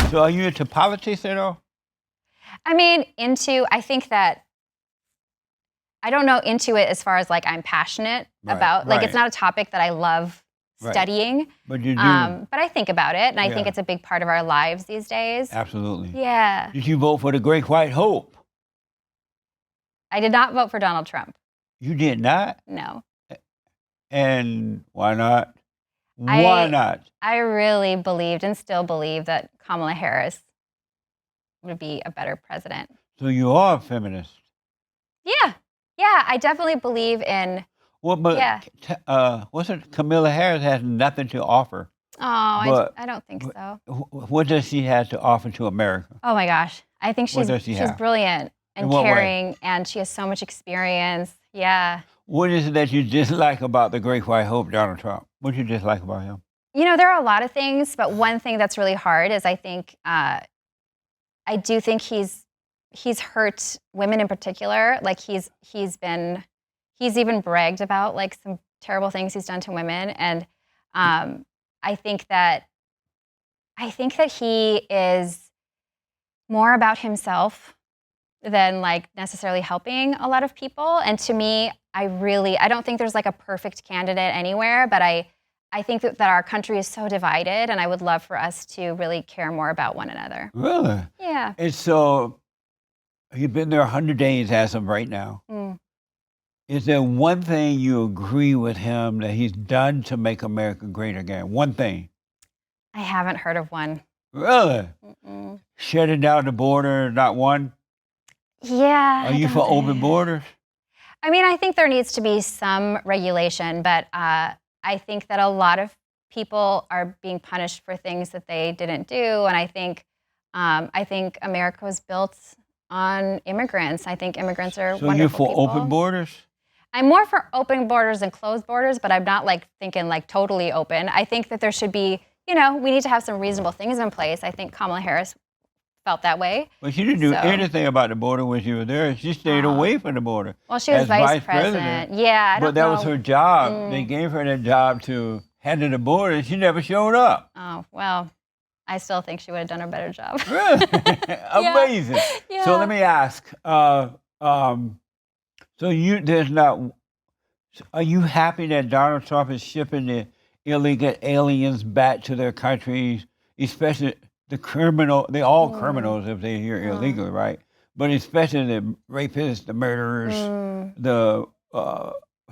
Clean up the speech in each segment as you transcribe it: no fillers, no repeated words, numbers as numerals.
So are you into politics at all? I mean, I think that, I don't know into it as far as like I'm passionate about. Like, it's not a topic that I love studying. But you do. But I think about it, and I think it's a big part of our lives these days. Absolutely. Yeah. Did you vote for the Great White Hope? I did not vote for Donald Trump. You did not? No. And why not? Why not? I really believed and still believe that Kamala Harris would be a better president. So you are a feminist? Yeah. Yeah, I definitely believe in... Well, but what's it? Kamala Harris has nothing to offer. Oh, I don't think so. What does she have to offer to America? Oh my gosh. I think she's brilliant and caring, and she has so much experience. Yeah. What is it that you dislike about the Great White Hope, Donald Trump? What do you dislike about him? You know, there are a lot of things, but one thing that's really hard is I do think he's hurt women in particular. Like he's even bragged about like some terrible things he's done to women, and I think that he is more about himself than like necessarily helping a lot of people. And to me, I don't think there's like a perfect candidate anywhere, but I think that our country is so divided, and I would love for us to really care more about one another. Really? Yeah. And so you've been there 100 days as of right now. Mm. Is there one thing you agree with him that he's done to make America great again? One thing? I haven't heard of one. Really? Mm-mm. Shutting down the border, not one? Yeah. Are you for open borders? I mean, I think there needs to be some regulation, but I think that a lot of people are being punished for things that they didn't do, and I think America was built on immigrants. I think immigrants are wonderful So you're for people. open borders? I'm more for open borders than closed borders, but I'm not like thinking like totally open. I think that there should be, we need to have some reasonable things in place. I think Kamala Harris felt that way. But she didn't do anything about the border when she was there. She stayed away from the border. Well, she was vice president. Yeah, I don't know. But that was her job. They gave her that job to handle the border, and she never showed up. Oh, well, I still think she would have done a better job. Really? Amazing. Yeah. So let me ask, are you happy that Donald Trump is shipping the illegal aliens back to their countries, especially the criminal? They're all criminals if they're here illegally, right? But especially the rapists, the murderers, the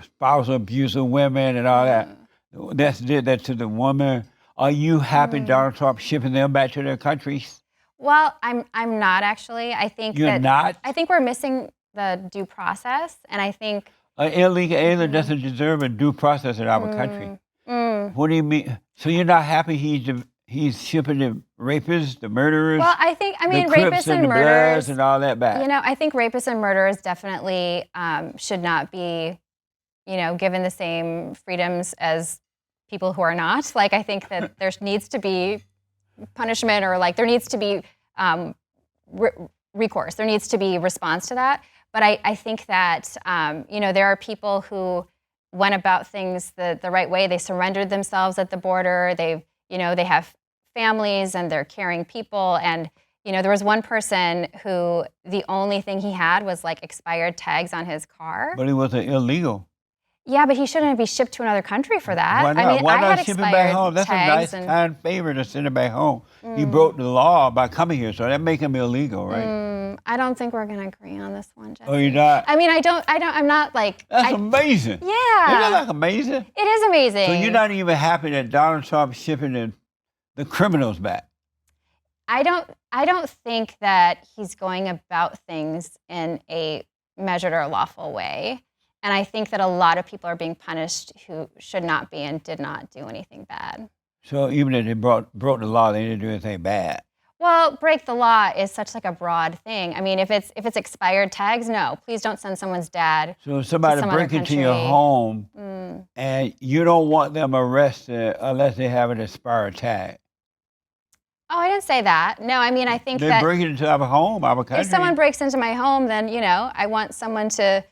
spousal abuse of women and all that. That's did that to the woman. Are you happy Donald Trump shipping them back to their countries? Well, I'm not actually. I think You're not? I think we're missing the due process, and I think an illegal alien doesn't deserve a due process in our country. What do you mean? So you're not happy he's shipping the rapists, the murderers? Well, I mean, the rapists and the murderers and all that back. I think rapists and murderers definitely should not be, given the same freedoms as people who are not. Like, I think that there needs to be punishment, or like there needs to be recourse. There needs to be response to that. But I think that, there are people who went about things the right way. They surrendered themselves at the border. They have families and they're caring people. And, there was one person who the only thing he had was like expired tags on his car. But he wasn't illegal. Yeah, but he shouldn't be shipped to another country for that. Why not? I mean, Why I not had ship him back home? That's a nice, kind favor to send him back home. He broke the law by coming here, so that make him illegal, right? I don't think we're gonna agree on this one, Jesse. Oh, you're not? I mean, I'm not like. That's amazing. Yeah. Isn't that like amazing? It is amazing. So you're not even happy that Donald Trump's shipping the criminals back? I don't think that he's going about things in a measured or lawful way. And I think that a lot of people are being punished who should not be and did not do anything bad. So even if they broke the law, they didn't do anything bad? Well, break the law is such like a broad thing. I mean, if it's expired tags, no, please don't send someone's dad. So if somebody break into your home and you don't want them arrested unless they have an expired tag? Oh, I didn't say that. No, I mean, I think they're breaking into our home, our country. If someone breaks into my home, then, I want someone to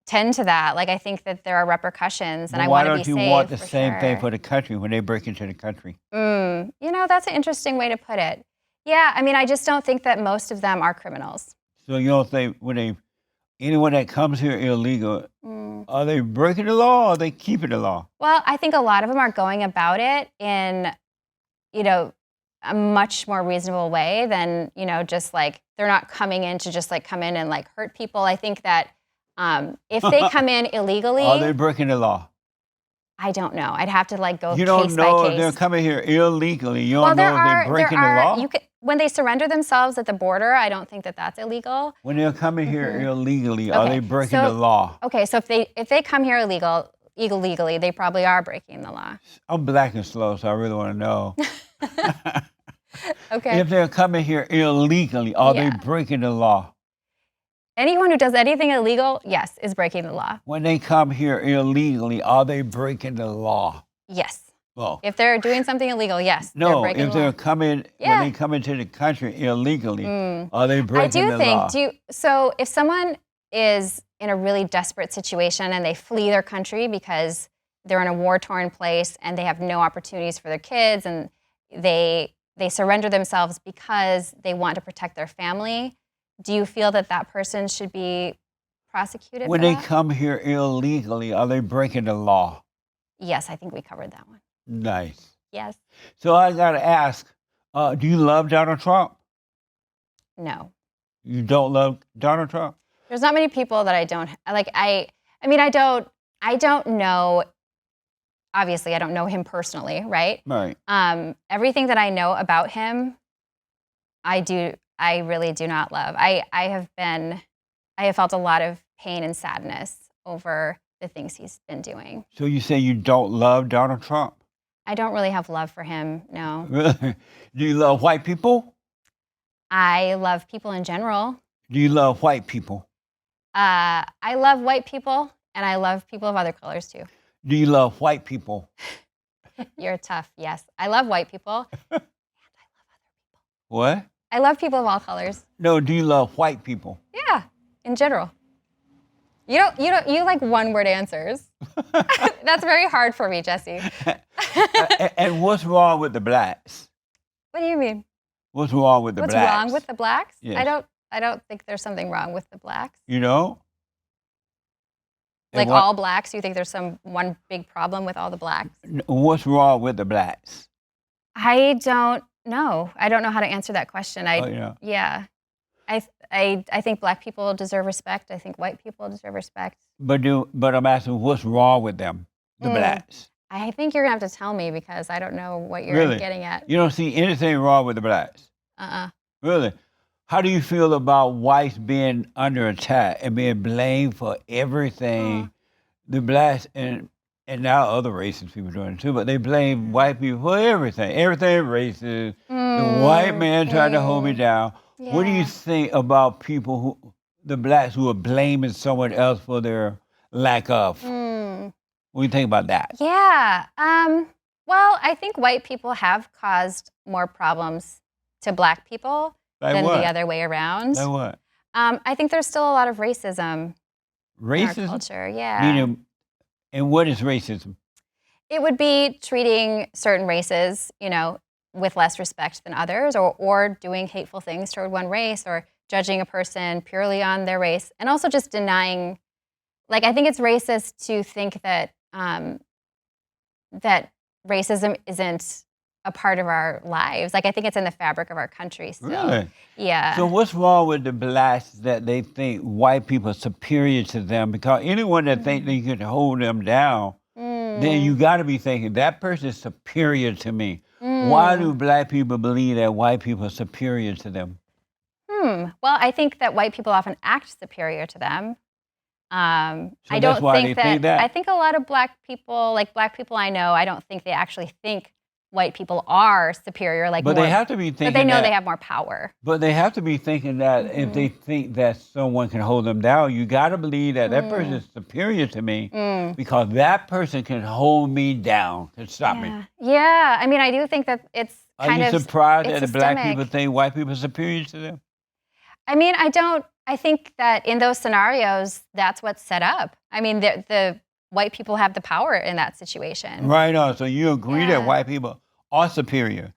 tend to that. Like, I think that there are repercussions, and I want to be safe. Why don't you want the same thing for the country when they break into the country? That's an interesting way to put it. Yeah, I mean, I just don't think that most of them are criminals. So you don't think anyone that comes here illegal, Mm. are they breaking the law or are they keeping the law? Well, I think a lot of them are going about it in, you know, a much more reasonable way than, just like they're not coming in to just like come in and like hurt people. I think that if they come in illegally, Are they breaking the law? I don't know. I'd have to like go You don't case know by if they're case. coming here illegally. You Well, don't know if they're breaking the law? when they surrender themselves at the border, I don't think that that's illegal. When they're coming here illegally, are Okay, they breaking the law? Okay, so if they come here illegally, they probably are breaking the law. I'm black and slow, so I really want to know. Okay. If they're coming here illegally, are they Yeah. breaking the law? Anyone who does anything illegal, yes, is breaking the law. When they come here illegally, are they breaking the law? Yes. Well, If they're doing something illegal, yes, they're no, breaking if the law. they're coming, Yeah. when they come into the country illegally, are they breaking the law? So if someone is in a really desperate situation and they flee their country because they're in a war-torn place and they have no opportunities for their kids and they surrender themselves because they want to protect their family, do you feel that that person should be prosecuted When for they that? come here illegally, are they breaking the law? Yes, I think we covered that one. Nice. Yes. So I got to ask, do you love Donald Trump? No. You don't love Donald Trump? There's not many people that I don't like. I mean, I don't know. Obviously, I don't know him personally, right? Right. Everything that I know about him, I really do not love. I have felt a lot of pain and sadness over the things he's been doing. So you say you don't love Donald Trump? I don't really have love for him, no. Really? Do you love white people? I love people in general. Do you love white people? I love white people, and I love people of other colors too. Do you love white people? You're tough, yes. I love white people, and I love other people. What? I love people of all colors. No, do you love white people? Yeah, in general. You like one-word answers. That's very hard for me, Jesse. And what's wrong with the blacks? What do you mean? What's wrong with the What's blacks? wrong with the blacks? Yes. I don't think there's something wrong with the blacks. You know? And Like all blacks, you think there's one big problem with all the blacks? What's wrong with the blacks? I don't know. I don't know how to answer that question. Yeah. I think black people deserve respect. I think white people deserve respect. But I'm asking, what's wrong with them, the blacks? I think you're gonna have to tell me because I don't know what you're Really? getting at. You don't see anything wrong with the blacks? Really? How do you feel about whites being under attack and being blamed for everything? The blacks and now other racist people doing it too, but they blame white people for everything. Everything racist. The white man tried to hold me down. Yeah. What do you think about people the blacks who are blaming someone else for their lack of? What do you think about that? Yeah. Well, I think white people have caused more problems to black people than what? the other way around. Like what? I think there's still a lot of racism in our Racism? culture. Yeah. Meaning, and what is racism? It would be treating certain races, with less respect than others, or doing hateful things toward one race, or judging a person purely on their race, and also just denying. Like, I think it's racist to think that that racism isn't a part of our lives. Like, I think it's in the fabric of our country still. Really? Yeah. So what's wrong with the blacks that they think white people are superior to them? Because anyone that think they can hold them down, then you got to be thinking, that person is superior to me. Why do black people believe that white people are superior to them? Well, I think that white people often act superior to them. I that's don't why think they think that? I think a lot of black people I know, I don't think they actually think white people are superior. But they have to be thinking but they know that, they have more power. But they have to be thinking that if they think that someone can hold them down, you got to believe that that person is superior to me because that person can hold me down, can stop me. Yeah, I mean, I do think that it's kind of Are you surprised that it's the black systemic. people think white people are superior to them? I mean, I think that in those scenarios, that's what's set up. I mean, the white people have the power in that situation. Right on. So you agree Yeah. that white people are superior?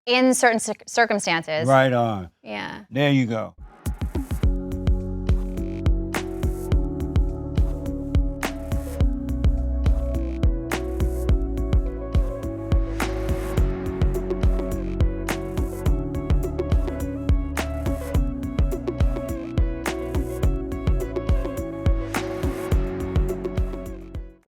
in certain circumstances. Right on. Yeah. There you go.